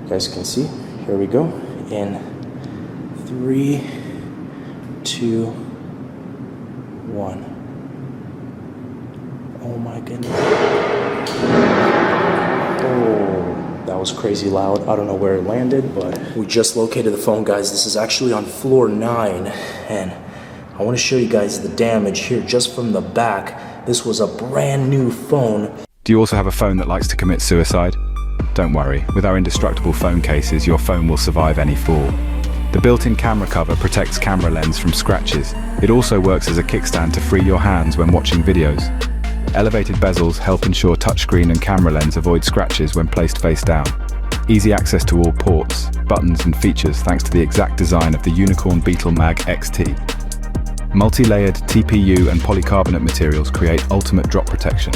You guys can see, here we go, in 3, 2, 1. Oh my goodness. Oh, that was crazy loud. I don't know where it landed, but we just located the phone, guys. This is actually on floor 9, and I want to show you guys the damage here just from the back. This was a brand new phone. Do you also have a phone that likes to commit suicide? Don't worry, with our indestructible phone cases, your phone will survive any fall. The built-in camera cover protects camera lens from scratches. It also works as a kickstand to free your hands when watching videos. Elevated bezels help ensure touchscreen and camera lens avoid scratches when placed face down. Easy access to all ports, buttons and features thanks to the exact design of the Unicorn Beetle Mag XT. Multi-layered TPU and polycarbonate materials create ultimate drop protection.